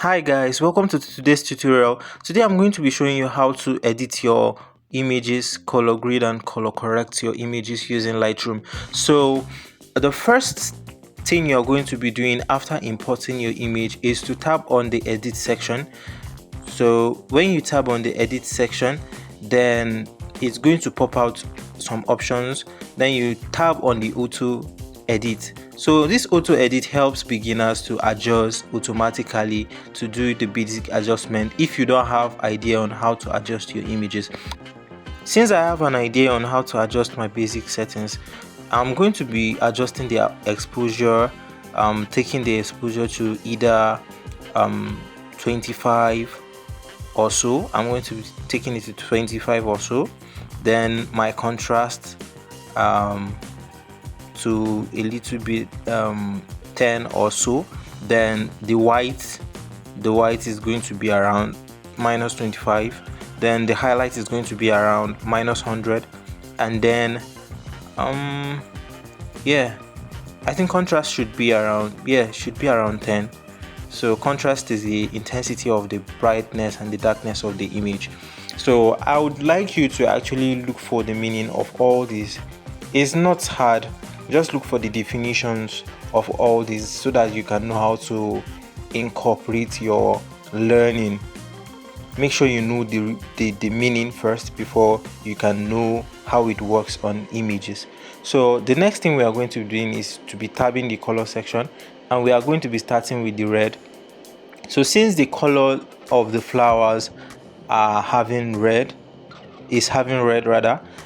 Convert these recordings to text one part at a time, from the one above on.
Hi guys, welcome to today's tutorial. Today I'm going to be showing you how to edit your images, color grade and color correct your images using Lightroom. So the first thing you're going to be doing after importing your image is to tap on the edit section. So when you tap on the edit section, then it's going to pop out some options. Then you tap on the auto edit. So this auto edit helps beginners to adjust automatically to do the basic adjustment if you don't have idea on how to adjust your images. Since I have an idea on how to adjust my basic settings, I'm going to be adjusting the exposure, taking the exposure to either 25 or so. I'm going to be taking it to 25 or so. Then my contrast to a little bit 10 or so. Then the white is going to be around minus 25. Then the highlight is going to be around minus 100. And then yeah, I think contrast should be around 10. So contrast is the intensity of the brightness and the darkness of the image. So I would like you to actually look for the meaning of all these. It's not hard, just look for the definitions of all these so that you can know how to incorporate your learning. Make sure you know the meaning first before you can know how it works on images. So the next thing we are going to be doing is to be tabbing the color section, and we are going to be starting with the red. So since the color of the flowers are having red,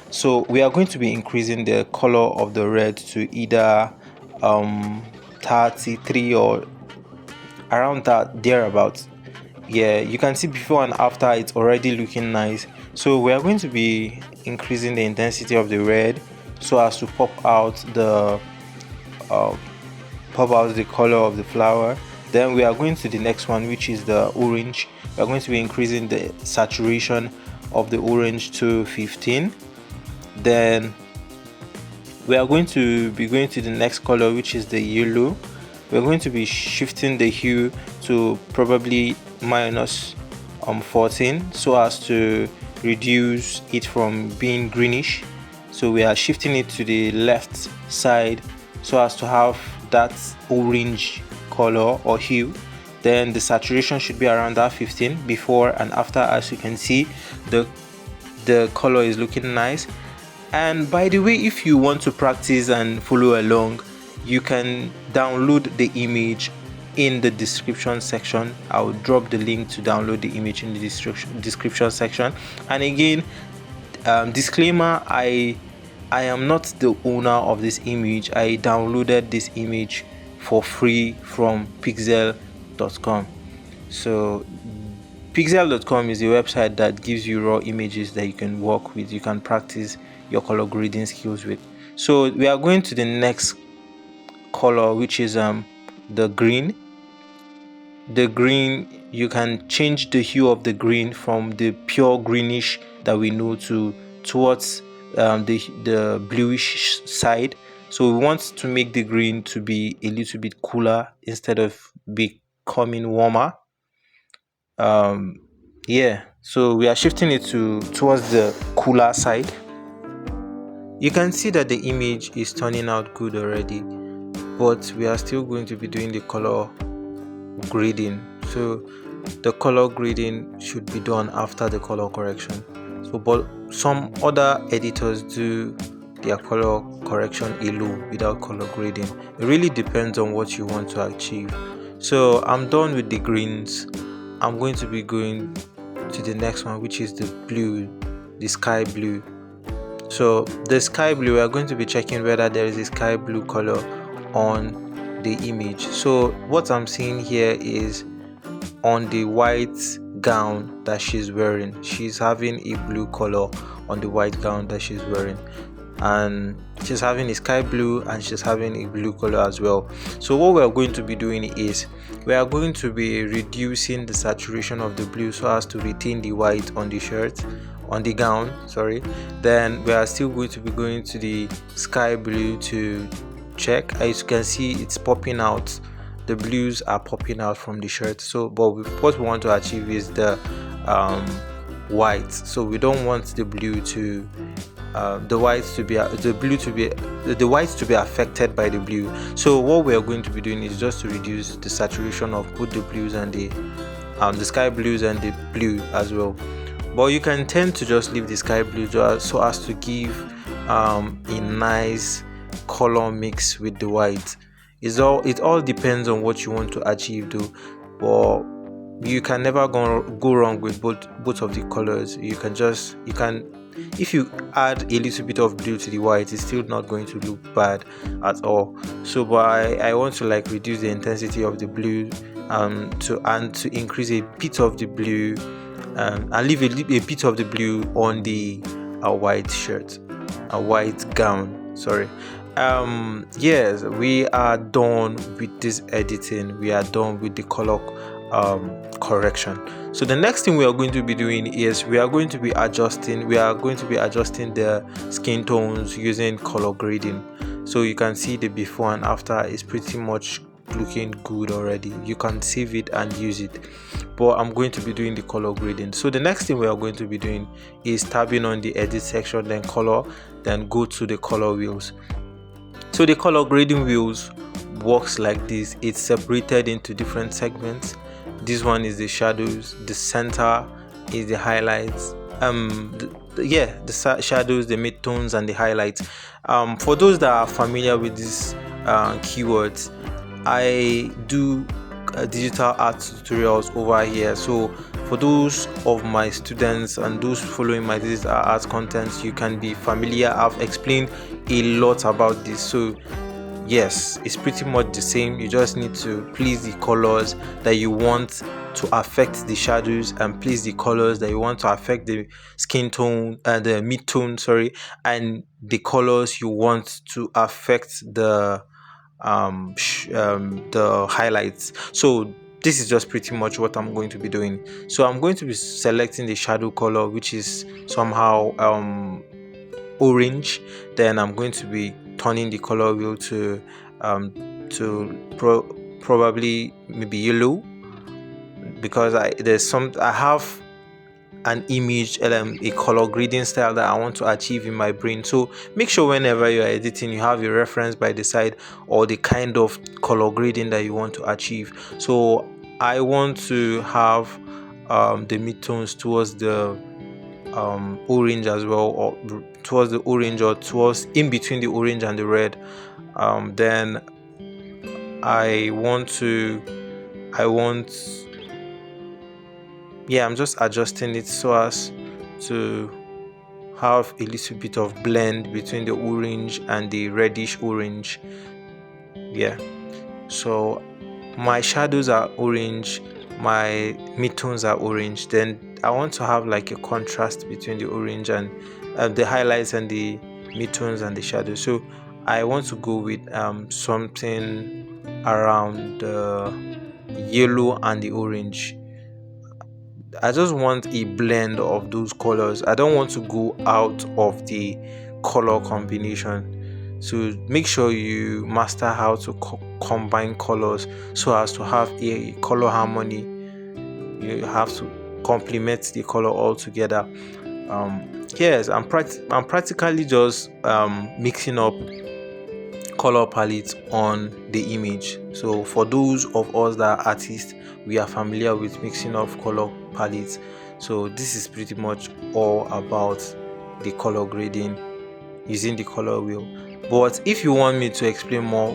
so we are going to be increasing the color of the red to either 33 or around that thereabouts. Yeah, you can see before and after it's already looking nice. So we are going to be increasing the intensity of the red so as to pop out the color of the flower. Then we are going to the next one, which is the orange. We are going to be increasing the saturation of the orange to 15. Then we are going to be going to the next color, which is the yellow. We're going to be shifting the hue to probably minus 14 so as to reduce it from being greenish. So we are shifting it to the left side so as to have that orange color or hue. Then the saturation should be around that 15 before and after. As you can see, the color is looking nice. And by the way, if you want to practice and follow along, you can download the image in the description section. I will drop the link to download the image in the description section. And again, disclaimer, I am not the owner of this image. I downloaded this image for free from pixel.com. So pixel.com is a website that gives you raw images that you can work with, you can practice your color grading skills with. So we are going to the next color, which is the green. The green, you can change the hue of the green from the pure greenish that we know towards the bluish side. So we want to make the green to be a little bit cooler instead of becoming warmer. Yeah, so we are shifting it towards the cooler side. You can see that the image is turning out good already, but we are still going to be doing the color grading. So the color grading should be done after the color correction. So but some other editors do their color correction alone without color grading. It really depends on what you want to achieve. So I'm done with the greens. I'm going to be going to the next one, which is the blue, the sky blue. So the sky blue, we are going to be checking whether there is a sky blue color on the image. So what I'm seeing here is on the white gown that she's wearing, she's having a blue color on the white gown that she's wearing, and she's having a sky blue and she's having a blue color as well. So what we are going to be doing is we are going to be reducing the saturation of the blue so as to retain the white on the shirt, on the gown, sorry. Then we are still going to be going to the sky blue to check. As you can see, it's popping out the blues are popping out from the shirt. So what we want to achieve is the white. So we don't want the blue to the white to be affected by the blue. So what we are going to be doing is just to reduce the saturation of both the blues and the sky blues and the blue as well. But you can tend to just leave the sky blue so as to give a nice color mix with the white. It all depends on what you want to achieve though. But you can never go wrong with both of the colors. If you add a little bit of blue to the white, it's still not going to look bad at all. So but I want to like reduce the intensity of the blue to increase a bit of the blue and leave a bit of the blue on the white shirt, a white gown, sorry. Yes, we are done with this editing. We are done with the color correction. So the next thing we are going to be doing is we are going to be adjusting the skin tones using color grading. So you can see the before and after is pretty much looking good already. You can save it and use it, but I'm going to be doing the color grading. So the next thing we are going to be doing is tabbing on the edit section, then color, then go to the color wheels. So the color grading wheels works like this. It's separated into different segments. This one is the shadows, the center is the highlights, the shadows, the midtones, and the highlights. For those that are familiar with these keywords, I do digital art tutorials over here. So for those of my students and those following my digital art contents, you can be familiar. I've explained a lot about this. So yes, it's pretty much the same. You just need to place the colors that you want to affect the shadows and place the colors that you want to affect the skin tone and the mid-tone, and the colors you want to affect the highlights. So this is just pretty much what I'm going to be doing. So I'm going to be selecting the shadow color, which is somehow orange. Then I'm going to be turning the color wheel to probably maybe yellow, because I have an image, a color grading style that I want to achieve in my brain. So make sure whenever you are editing, you have a reference by the side or the kind of color grading that you want to achieve. So I want to have the midtones towards the orange as well, or towards the orange, or towards in between the orange and the red. Then I'm just adjusting it so as to have a little bit of blend between the orange and the reddish orange. So my shadows are orange, my midtones are orange. Then I want to have like a contrast between the orange and the highlights and the midtones and the shadows. So I want to go with something around the yellow and the orange. I just want a blend of those colors. I don't want to go out of the color combination. So make sure you master how to combine colors so as to have a color harmony. You have to complement the color all together. Yes, I'm practically just mixing up color palettes on the image. So for those of us that are artists, we are familiar with mixing of color palettes. So this is pretty much all about the color grading using the color wheel. But if you want me to explain more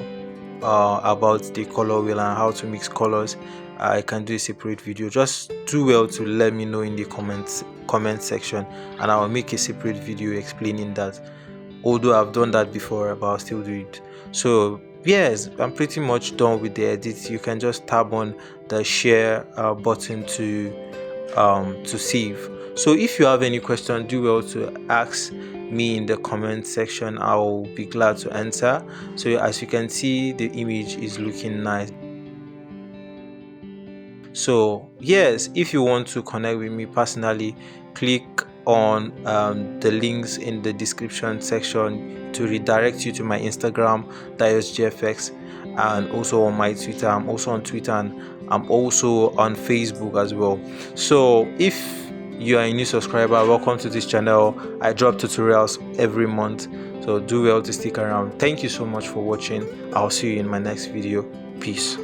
about the color wheel and how to mix colors, I can do a separate video. Just do well to let me know in the comment section, and I will make a separate video explaining that. Although I've done that before, but I'll still do it. So yes, I'm pretty much done with the edit. You can just tap on the share button to save. So if you have any question, do well to ask me in the comment section. I'll be glad to answer. So as you can see, the image is looking nice. So yes, if you want to connect with me personally, click on the links in the description section to redirect you to my Instagram, DiosGFX, and also on my Twitter. I'm also on Twitter, and I'm also on Facebook as well. So if you are a new subscriber, welcome to this channel. I drop tutorials every month, so do well to stick around. Thank you so much for watching. I'll see you in my next video. Peace.